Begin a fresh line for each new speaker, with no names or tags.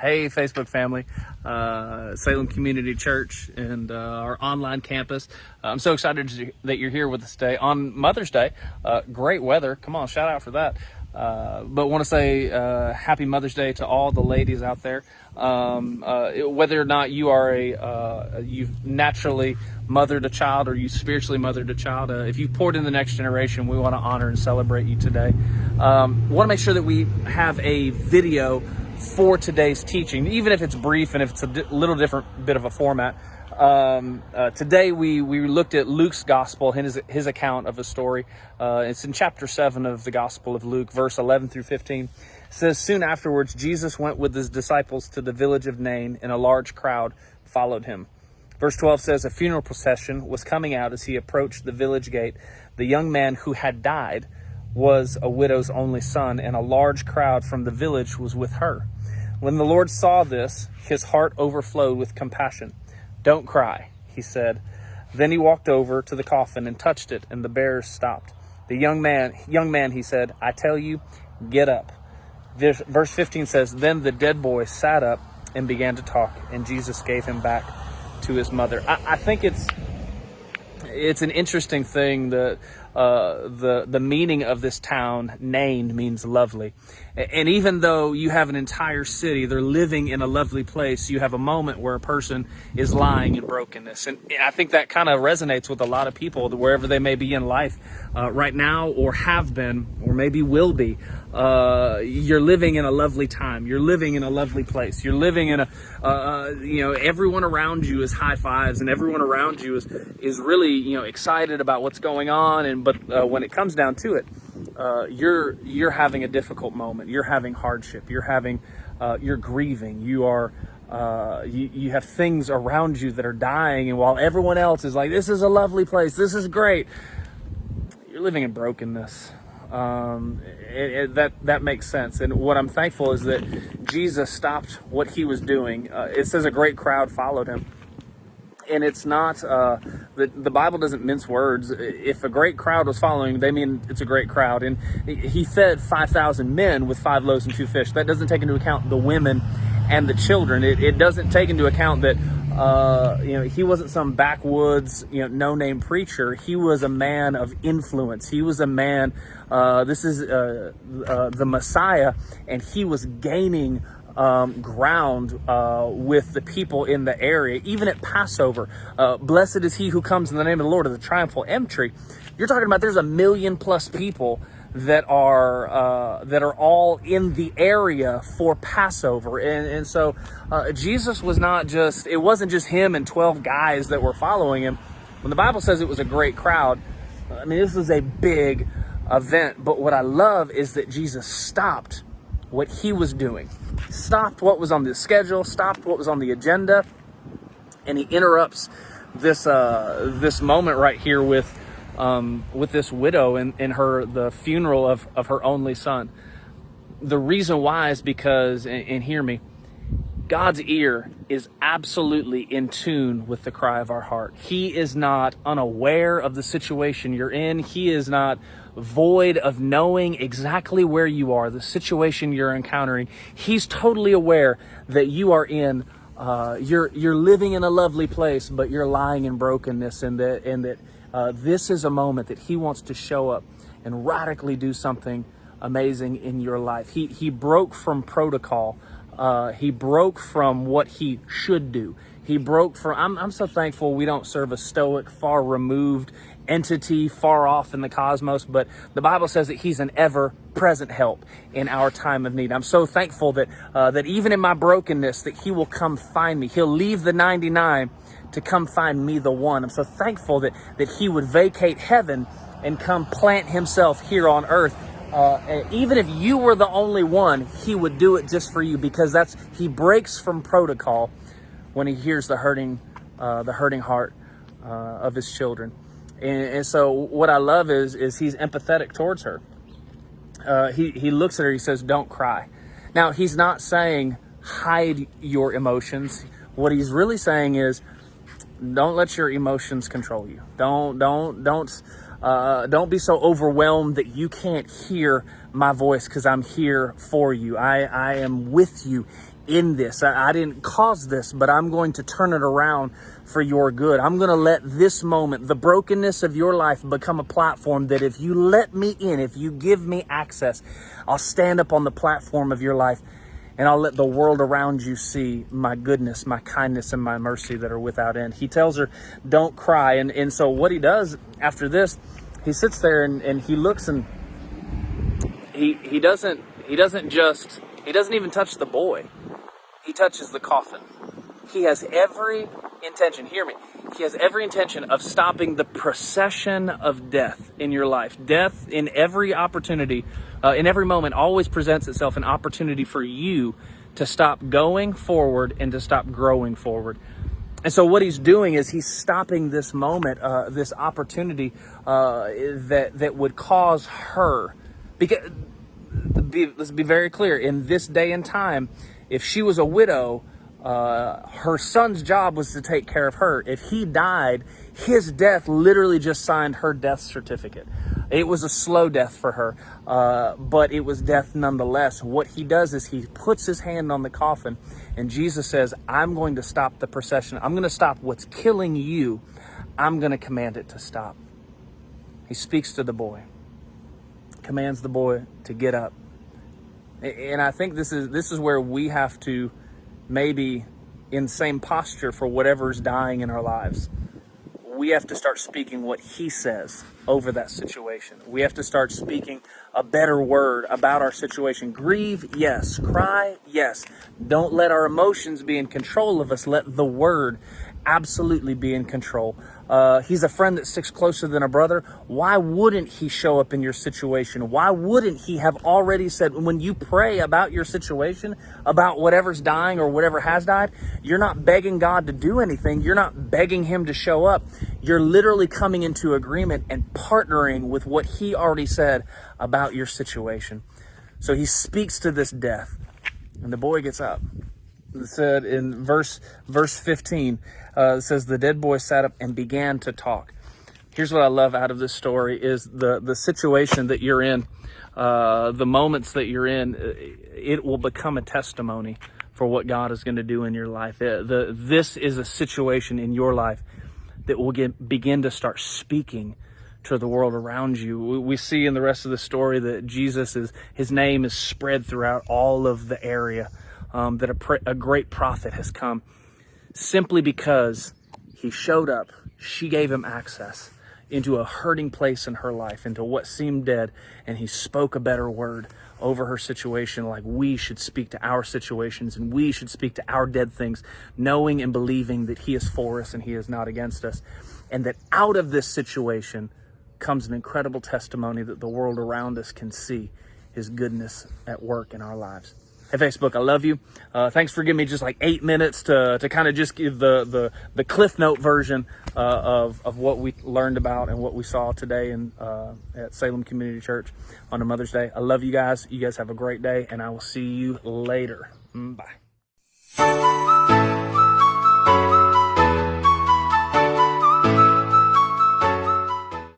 Hey, Facebook family, Salem Community Church, and our online campus. I'm so excited that you're here with us today on Mother's Day. Great weather. Come on, shout out for that. But want to say happy Mother's Day to all the ladies out there. Whether or not you are you've naturally mothered a child or you spiritually mothered a child, if you've poured in the next generation, we want to honor and celebrate you today. Want to make sure that we have a video for today's teaching, even if it's brief and if it's a little different bit of a format. Today we looked at Luke's gospel, his account of a story. It's in chapter 7 of the Gospel of Luke, verse 11 through 15. It says, "Soon afterwards, Jesus went with his disciples to the village of Nain, and a large crowd followed him." Verse 12 says, "A funeral procession was coming out as he approached the village gate. The young man who had died was a widow's only son, and a large crowd from the village was with her. When the Lord saw this, his heart overflowed with compassion. 'Don't cry,' he said. Then he walked over to the coffin and touched it, and the bearers stopped. 'The young man,' he said, 'I tell you, get up.'" Verse 15 says, "Then the dead boy sat up and began to talk, and Jesus gave him back to his mother." I think it's an interesting thing that the meaning of this town, Nain, means lovely. And even though you have an entire city, they're living in a lovely place, you have a moment where a person is lying in brokenness. And I think that kind of resonates with a lot of people, wherever they may be in life right now, or have been, or maybe will be. You're living in a lovely time. You're living in a lovely place. You're living in everyone around you is high fives, and everyone around you is really, excited about what's going on. But when it comes down to it, you're having a difficult moment. You're having hardship. You're grieving. You have things around you that are dying. And while everyone else is like, "This is a lovely place. This is great," you're living in brokenness. That makes sense. And what I'm thankful is that Jesus stopped what he was doing. It says a great crowd followed him. And it's not, the Bible doesn't mince words. If a great crowd was following, they mean it's a great crowd. And he fed 5,000 men with 5 loaves and 2 fish. That doesn't take into account the women and the children. It doesn't take into account that, he wasn't some backwoods, no-name preacher. He was a man of influence. He was a man, this is the Messiah, and he was gaining ground with the people in the area, even at Passover. "Blessed is he who comes in the name of the Lord," of the triumphal entry. You're talking about there's 1 million plus people that are all in the area for Passover. And so Jesus was not just, it wasn't just him and 12 guys that were following him. When the Bible says it was a great crowd, I mean, this was a big event. But what I love is that Jesus stopped what he was doing, stopped what was on the schedule, stopped what was on the agenda, and he interrupts this moment right here with this widow and the funeral of her only son. The reason why is because, and hear me, God's ear is absolutely in tune with the cry of our heart. He is not unaware of the situation you're in. He is not void of knowing exactly where you are, the situation you're encountering. He's totally aware that you are in, you're living in a lovely place, but you're lying in brokenness, and that this is a moment that he wants to show up and radically do something amazing in your life. He broke from protocol. He broke from what he should do. He broke from, I'm so thankful we don't serve a stoic, far removed entity far off in the cosmos, but the Bible says that he's an ever-present help in our time of need. I'm so thankful that even in my brokenness, that he will come find me. He'll leave the 99 to come find me, the one. I'm so thankful that he would vacate heaven and come plant himself here on earth. Even if you were the only one, he would do it just for you, because he breaks from protocol when he hears the hurting heart of his children. And so what I love is he's empathetic towards her. He looks at her, he says, "Don't cry." Now, he's not saying hide your emotions. What he's really saying is, don't let your emotions control you. Don't be so overwhelmed that you can't hear my voice, because I'm here for you. I am with you in this. I didn't cause this, but I'm going to turn it around for your good. I'm going to let this moment, the brokenness of your life, become a platform that if you let me in, if you give me access, I'll stand up on the platform of your life and I'll let the world around you see my goodness, my kindness, and my mercy that are without end. He tells her, don't cry. And so what he does after this, he sits there and he looks, and he doesn't even touch the boy. He touches the coffin. He has every intention, hear me, he has every intention of stopping the procession of death in your life. Death in every opportunity, in every moment, always presents itself an opportunity for you to stop going forward and to stop growing forward. And so what he's doing is he's stopping this moment, this opportunity that would cause her, because let's be very clear, in this day and time, if she was a widow, her son's job was to take care of her. If he died, his death literally just signed her death certificate. It was a slow death for her, but it was death nonetheless. What he does is he puts his hand on the coffin, and Jesus says, I'm going to stop the procession. I'm going to stop what's killing you. I'm going to command it to stop. He speaks to the boy, commands the boy to get up. And I think this is where we have to maybe in same posture for whatever's dying in our lives. We have to start speaking what he says over that situation. We have to start speaking a better word about our situation. Grieve, yes. Cry, yes. Don't let our emotions be in control of us. Let the word absolutely be in control. He's a friend that sticks closer than a brother. Why wouldn't he show up in your situation? Why wouldn't he have already said, when you pray about your situation, about whatever's dying or whatever has died, you're not begging God to do anything. You're not begging him to show up. You're literally coming into agreement and partnering with what he already said about your situation. So he speaks to this death, and the boy gets up. It said in verse 15, it says, the dead boy sat up and began to talk. Here's what I love out of this story is the situation that you're in, the moments that you're in, it will become a testimony for what God is going to do in your life. This is a situation in your life that will begin to start speaking to the world around you. We see in the rest of the story that his name is spread throughout all of the area. That a great prophet has come simply because he showed up. She gave him access into a hurting place in her life, into what seemed dead, and he spoke a better word over her situation, like we should speak to our situations and we should speak to our dead things, knowing and believing that he is for us and he is not against us, and that out of this situation comes an incredible testimony that the world around us can see his goodness at work in our lives. Hey, Facebook, I love you. Thanks for giving me just like 8 minutes to kind of just give the Cliff Note version of what we learned about and what we saw today at Salem Community Church on a Mother's Day. I love you guys. You guys have a great day, and I will see you later. Bye.